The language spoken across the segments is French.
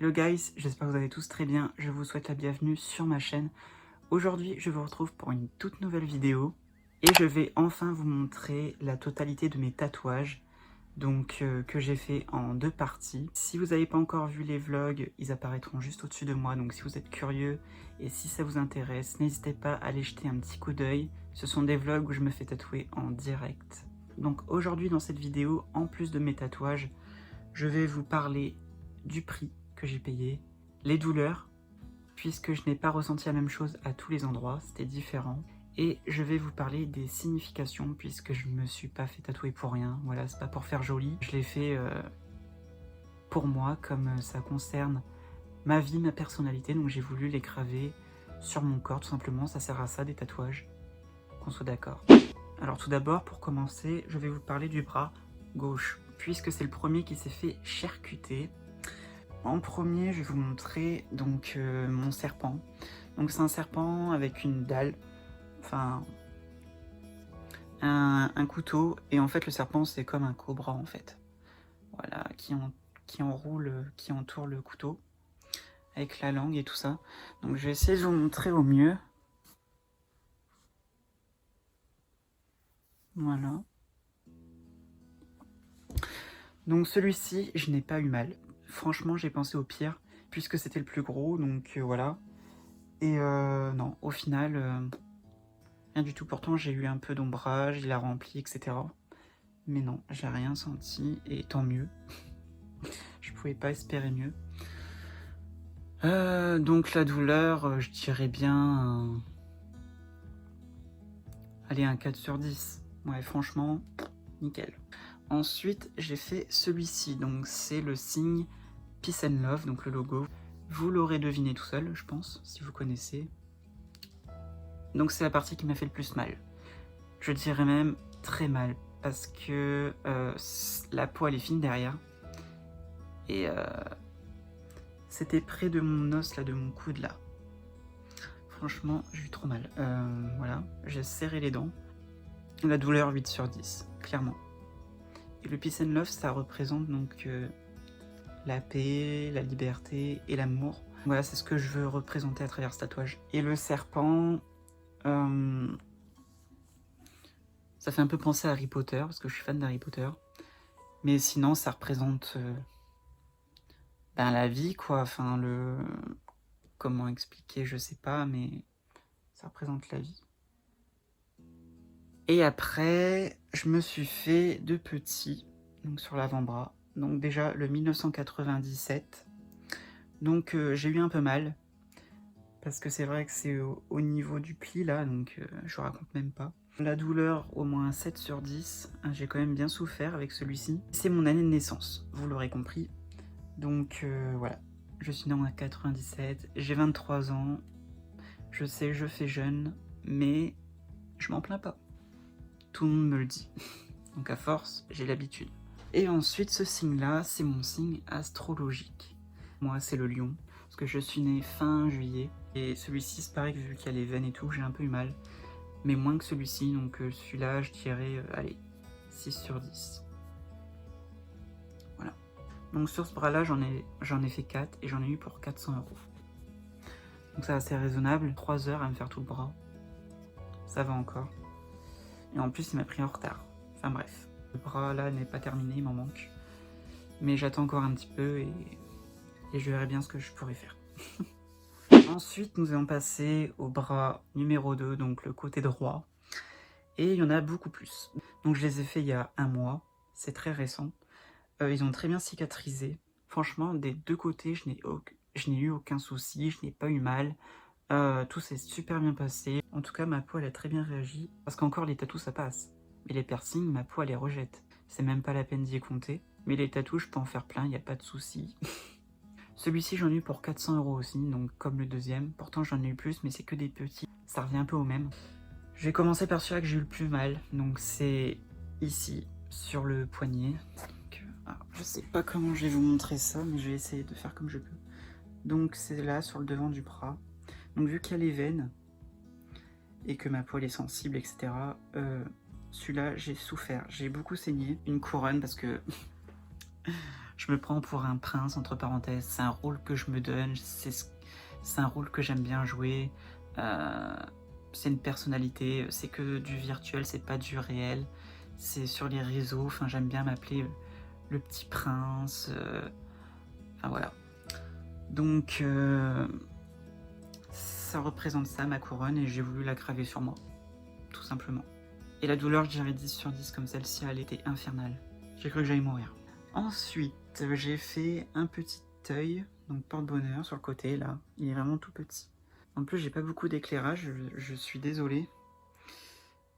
Hello guys, j'espère que vous allez tous très bien, je vous souhaite la bienvenue sur ma chaîne. Aujourd'hui, je vous retrouve pour une toute nouvelle vidéo et je vais enfin vous montrer la totalité de mes tatouages que j'ai fait en 2 parties. Si vous n'avez pas encore vu les vlogs, ils apparaîtront juste au-dessus de moi, donc si vous êtes curieux et si ça vous intéresse, n'hésitez pas à aller jeter un petit coup d'œil. Ce sont des vlogs où je me fais tatouer en direct. Donc aujourd'hui dans cette vidéo, en plus de mes tatouages, je vais vous parler du prix que j'ai payé, les douleurs, puisque je n'ai pas ressenti la même chose à tous les endroits, c'était différent. Et je vais vous parler des significations, puisque je ne me suis pas fait tatouer pour rien, voilà, c'est pas pour faire joli. Je l'ai fait pour moi, comme ça concerne ma vie, ma personnalité, donc j'ai voulu les graver sur mon corps, tout simplement, ça sert à ça, des tatouages, qu'on soit d'accord. Alors tout d'abord, pour commencer, je vais vous parler du bras gauche, puisque c'est le premier qui s'est fait charcuter. En premier, je vais vous montrer donc mon serpent. Donc c'est un serpent avec une dalle, enfin un couteau, et en fait le serpent c'est comme un cobra en fait. Voilà, qui enroule, qui entoure le couteau avec la langue et tout ça. Donc je vais essayer de vous montrer au mieux. Voilà. Donc celui-ci, je n'ai pas eu mal. Franchement, j'ai pensé au pire, puisque c'était le plus gros, donc voilà. Et non, au final, rien du tout. Pourtant, j'ai eu un peu d'ombrage, il a rempli, etc. Mais non, j'ai rien senti, et tant mieux. Je pouvais pas espérer mieux. Donc la douleur, je dirais bien... allez, un 4 sur 10. Ouais, franchement, nickel. Ensuite, j'ai fait celui-ci. Donc c'est le signe Peace and Love, donc le logo. Vous l'aurez deviné tout seul, je pense, si vous connaissez. Donc c'est la partie qui m'a fait le plus mal. Je dirais même très mal, parce que la peau elle est fine derrière. Et c'était près de mon os, là, de mon coude, là. Franchement, j'ai eu trop mal. Voilà, j'ai serré les dents. La douleur 8 sur 10, clairement. Et le Peace and Love, ça représente donc la paix, la liberté et l'amour. Voilà, c'est ce que je veux représenter à travers ce tatouage. Et le serpent, ça fait un peu penser à Harry Potter, parce que je suis fan d'Harry Potter. Mais sinon, ça représente ben, la vie, quoi. Enfin, comment expliquer, je sais pas, mais ça représente la vie. Et après, je me suis fait 2 petits, donc sur l'avant-bras. Donc déjà, le 1997. Donc j'ai eu un peu mal, parce que c'est vrai que c'est au niveau du pli, là, donc je raconte même pas. La douleur, au moins 7 sur 10. J'ai quand même bien souffert avec celui-ci. C'est mon année de naissance, vous l'aurez compris. Donc voilà, je suis né en 97, j'ai 23 ans. Je sais, je fais jeune, mais je m'en plains pas. Tout le monde me le dit. Donc à force, j'ai l'habitude. Et ensuite, ce signe-là, c'est mon signe astrologique. Moi, c'est le lion, parce que je suis né fin juillet. Et celui-ci, c'est pareil, vu qu'il y a les veines et tout, j'ai un peu eu mal. Mais moins que celui-ci, donc celui-là, je dirais, allez, 6 sur 10. Voilà. Donc sur ce bras-là, j'en ai fait 4, et j'en ai eu pour 400 €. Donc c'est assez raisonnable. 3 heures à me faire tout le bras. Ça va encore. Et en plus, il m'a pris en retard. Enfin bref. Le bras là n'est pas terminé, il m'en manque. Mais j'attends encore un petit peu et je verrai bien ce que je pourrais faire. Ensuite, nous allons passer au bras numéro 2, donc le côté droit. Et il y en a beaucoup plus. Donc je les ai fait il y a 1 mois. C'est très récent. Ils ont très bien cicatrisé. Franchement, des 2 côtés, je n'ai eu aucun souci, je n'ai pas eu mal. Tout s'est super bien passé. En tout cas, ma peau, elle a très bien réagi. Parce qu'encore, les tatous, ça passe. Mais les piercings, ma peau, elle les rejette. C'est même pas la peine d'y compter. Mais les tatous, je peux en faire plein, il n'y a pas de souci. Celui-ci, j'en ai eu pour 400 € aussi, donc comme le deuxième. Pourtant, j'en ai eu plus, mais c'est que des petits. Ça revient un peu au même. Je vais commencer par celui-là que j'ai eu le plus mal. Donc c'est ici, sur le poignet. Donc, alors, je sais pas comment je vais vous montrer ça, mais je vais essayer de faire comme je peux. Donc c'est là, sur le devant du bras. Donc vu qu'il y a les veines, et que ma peau est sensible, etc., celui-là, j'ai souffert. J'ai beaucoup saigné. Une couronne, parce que Je me prends pour un prince, entre parenthèses. C'est un rôle que je me donne, c'est un rôle que j'aime bien jouer. C'est une personnalité, c'est que du virtuel, c'est pas du réel. C'est sur les réseaux, enfin j'aime bien m'appeler le petit prince. Enfin voilà. Donc ça représente ça, ma couronne, et j'ai voulu la graver sur moi, tout simplement. Et la douleur, je dirais 10 sur 10, comme celle-ci, elle était infernale. J'ai cru que j'allais mourir. Ensuite, j'ai fait un petit œil, donc porte-bonheur sur le côté, là. Il est vraiment tout petit. En plus, j'ai pas beaucoup d'éclairage, je suis désolé.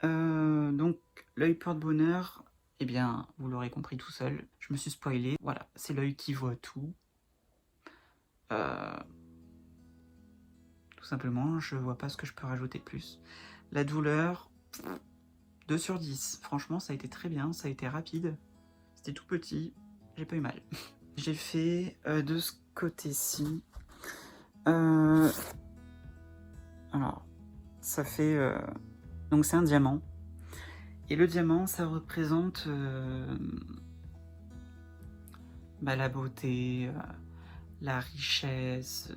Donc, l'œil porte-bonheur, eh bien, vous l'aurez compris tout seul, je me suis spoilé. Voilà, c'est l'œil qui voit tout. Tout simplement, je vois pas ce que je peux rajouter de plus. La douleur, 2 sur 10. Franchement, ça a été très bien, ça a été rapide. C'était tout petit, j'ai pas eu mal. J'ai fait de ce côté-ci. Alors, ça fait... donc c'est un diamant. Et le diamant, ça représente la beauté, la richesse,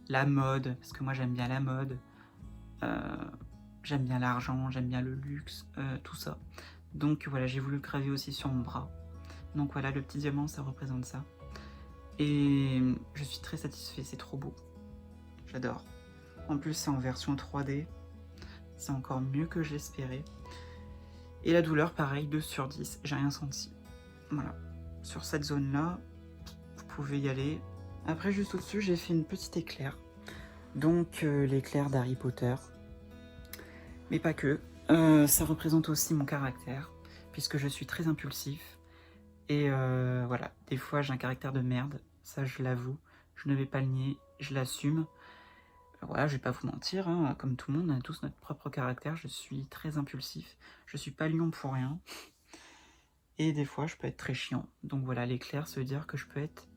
la mode, parce que moi j'aime bien la mode. J'aime bien l'argent, j'aime bien le luxe, tout ça. Donc voilà, j'ai voulu le graver aussi sur mon bras. Donc voilà, le petit diamant, ça représente ça. Et je suis très satisfait, c'est trop beau. J'adore. En plus, c'est en version 3D. C'est encore mieux que je l'espérais. Et la douleur, pareil, 2 sur 10, j'ai rien senti. Voilà. Sur cette zone-là, vous pouvez y aller. Après, juste au-dessus, j'ai fait une petite éclair. Donc, l'éclair d'Harry Potter. Mais pas que. Ça représente aussi mon caractère, puisque je suis très impulsif. Et voilà, des fois j'ai un caractère de merde, ça je l'avoue, je ne vais pas le nier, je l'assume. Voilà, je vais pas vous mentir, hein, comme tout le monde, on a tous notre propre caractère, je suis très impulsif, je suis pas lion pour rien. Et des fois je peux être très chiant. Donc voilà, l'éclair, ça veut dire que je peux être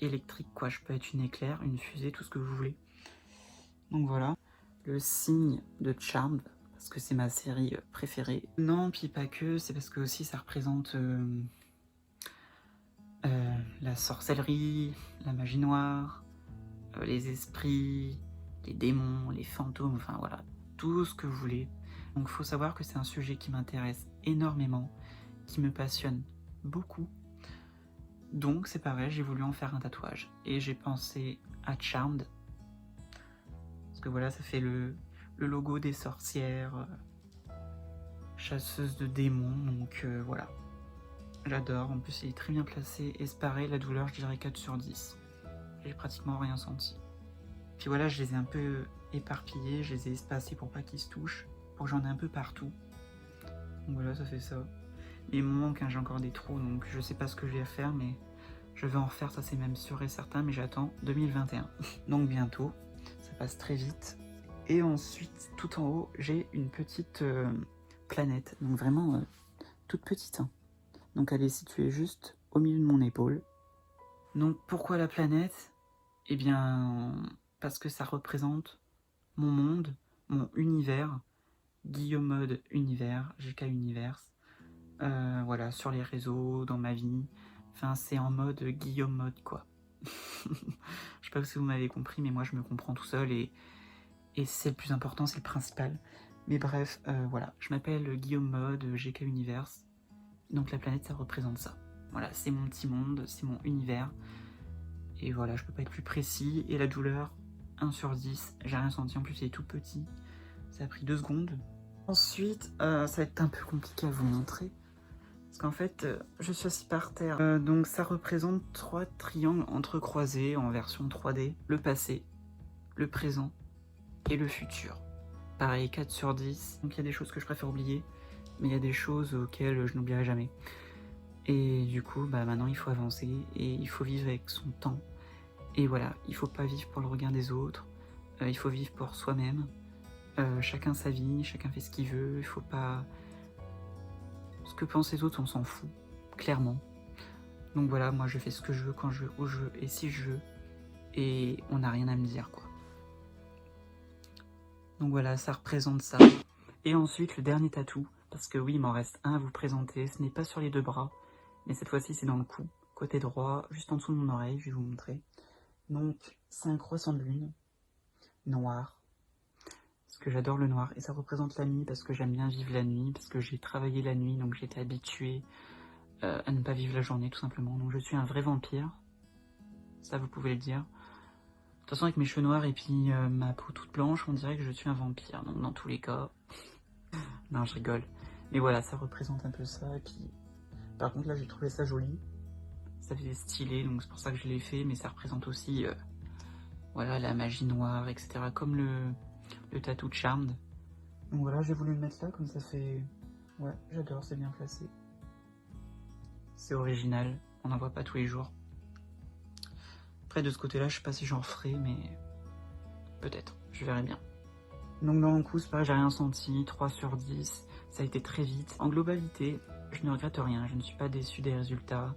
électrique quoi, je peux être une éclair, une fusée, tout ce que vous voulez. Donc voilà, le signe de Charmed, parce que c'est ma série préférée. Non, puis pas que, c'est parce que aussi ça représente la sorcellerie, la magie noire, les esprits, les démons, les fantômes, enfin voilà, tout ce que vous voulez. Donc faut savoir que c'est un sujet qui m'intéresse énormément, qui me passionne beaucoup. Donc c'est pareil, j'ai voulu en faire un tatouage. Et j'ai pensé à Charmed, parce que voilà, ça fait le logo des sorcières, chasseuses de démons, donc voilà. J'adore, en plus il est très bien placé, et c'est pareil, la douleur je dirais 4 sur 10. J'ai pratiquement rien senti. Puis voilà, je les ai un peu éparpillés, je les ai espacés pour pas qu'ils se touchent, pour que j'en ai un peu partout. Donc voilà, ça fait ça. Il me manque, hein, j'ai encore des trous, donc je sais pas ce que je vais faire, mais je vais en refaire, ça c'est même sûr et certain, mais j'attends 2021. Donc bientôt, ça passe très vite. Et ensuite, tout en haut, j'ai une petite planète, donc vraiment toute petite. Hein. Donc elle est située juste au milieu de mon épaule. Donc pourquoi la planète? Eh bien, parce que ça représente mon monde, mon univers, Guillaume Mode Univers, GK Universe, voilà, sur les réseaux, dans ma vie, enfin c'est en mode Guillaume Mode quoi. Je sais pas si vous m'avez compris, mais moi je me comprends tout seul et c'est le plus important, c'est le principal. Mais bref, voilà, je m'appelle Guillaume Mode, GK Universe, donc la planète ça représente ça. Voilà, c'est mon petit monde, c'est mon univers. Et voilà, je peux pas être plus précis. Et la douleur, 1 sur 10, j'ai rien senti. En plus, il est tout petit. Ça a pris 2 secondes. Ensuite, ça va être un peu compliqué à vous montrer. Parce qu'en fait, je suis assis par terre. Donc ça représente 3 triangles entrecroisés en version 3D. Le passé, le présent et le futur. Pareil, 4 sur 10. Donc il y a des choses que je préfère oublier. Mais il y a des choses auxquelles je n'oublierai jamais. Et du coup, maintenant il faut avancer et il faut vivre avec son temps. Et voilà, il faut pas vivre pour le regard des autres, il faut vivre pour soi-même. Chacun sa vie, chacun fait ce qu'il veut, il faut pas... Ce que pensent les autres, on s'en fout, clairement. Donc voilà, moi je fais ce que je veux, quand je veux, où je veux, et si je veux. Et on n'a rien à me dire, quoi. Donc voilà, ça représente ça. Et ensuite, le dernier tatou, parce que oui, il m'en reste un à vous présenter, ce n'est pas sur les 2 bras, mais cette fois-ci c'est dans le cou, côté droit, juste en dessous de mon oreille, je vais vous montrer. Donc c'est un croissant de lune, noir, parce que j'adore le noir, et ça représente la nuit, parce que j'aime bien vivre la nuit, parce que j'ai travaillé la nuit, donc j'étais habituée à ne pas vivre la journée tout simplement. Donc je suis un vrai vampire, ça vous pouvez le dire. De toute façon avec mes cheveux noirs et puis ma peau toute blanche, on dirait que je suis un vampire, donc dans tous les cas... Non, je rigole. Mais voilà, ça représente un peu ça. Et puis, par contre, là, j'ai trouvé ça joli. Ça faisait stylé, donc c'est pour ça que je l'ai fait. Mais ça représente aussi, voilà, la magie noire, etc. Comme le tattoo de Charmed. Donc voilà, j'ai voulu le mettre là, comme ça fait... Ouais, j'adore, c'est bien placé. C'est original, on n'en voit pas tous les jours. Après, de ce côté-là, je sais pas si j'en ferai, mais... Peut-être, je verrai bien. Donc dans mon coup, c'est pareil, j'ai rien senti, 3 sur 10, ça a été très vite. En globalité, je ne regrette rien, je ne suis pas déçue des résultats.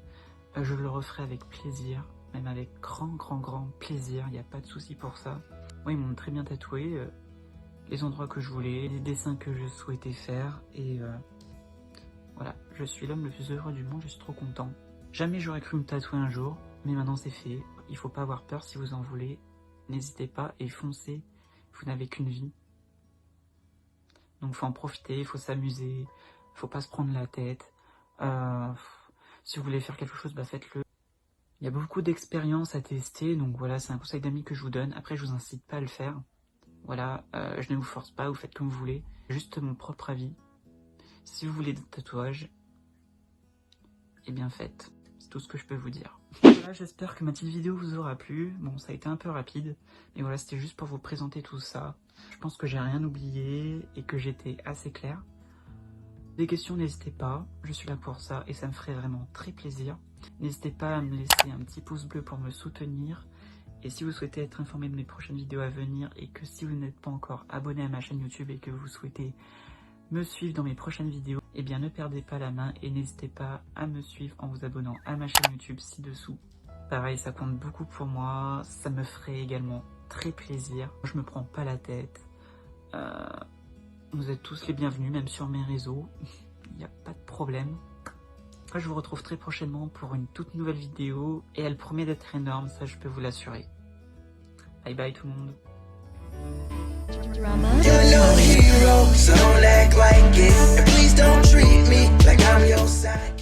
Je le referai avec plaisir, même avec grand plaisir, il n'y a pas de souci pour ça. Moi, ils m'ont très bien tatoué, les endroits que je voulais, les dessins que je souhaitais faire, et voilà, je suis l'homme le plus heureux du monde, je suis trop content. Jamais j'aurais cru me tatouer un jour, mais maintenant c'est fait. Il faut pas avoir peur si vous en voulez, n'hésitez pas et foncez, vous n'avez qu'une vie. Donc faut en profiter, il faut s'amuser, faut pas se prendre la tête. Si vous voulez faire quelque chose, bah faites-le. Il y a beaucoup d'expériences à tester, donc voilà, c'est un conseil d'amis que je vous donne. Après, je vous incite pas à le faire. Voilà, je ne vous force pas, vous faites comme vous voulez. Juste mon propre avis. Si vous voulez des tatouages, eh bien faites. C'est tout ce que je peux vous dire. Voilà, j'espère que ma petite vidéo vous aura plu. Bon, ça a été un peu rapide, mais voilà, c'était juste pour vous présenter tout ça. Je pense que j'ai rien oublié et que j'étais assez claire. Des questions, n'hésitez pas, je suis là pour ça et ça me ferait vraiment très plaisir. N'hésitez pas à me laisser un petit pouce bleu pour me soutenir. Et si vous souhaitez être informé de mes prochaines vidéos à venir et que si vous n'êtes pas encore abonné à ma chaîne YouTube et que vous souhaitez me suivre dans mes prochaines vidéos, eh bien ne perdez pas la main et n'hésitez pas à me suivre en vous abonnant à ma chaîne YouTube ci-dessous. Pareil, ça compte beaucoup pour moi, ça me ferait également très plaisir. Je me prends pas la tête. Vous êtes tous les bienvenus, même sur mes réseaux. Il n'y a pas de problème. Après, je vous retrouve très prochainement pour une toute nouvelle vidéo. Et elle promet d'être énorme, ça je peux vous l'assurer. Bye bye tout le monde. You're no hero, so don't act like it. And please don't treat me like I'm your sidekick.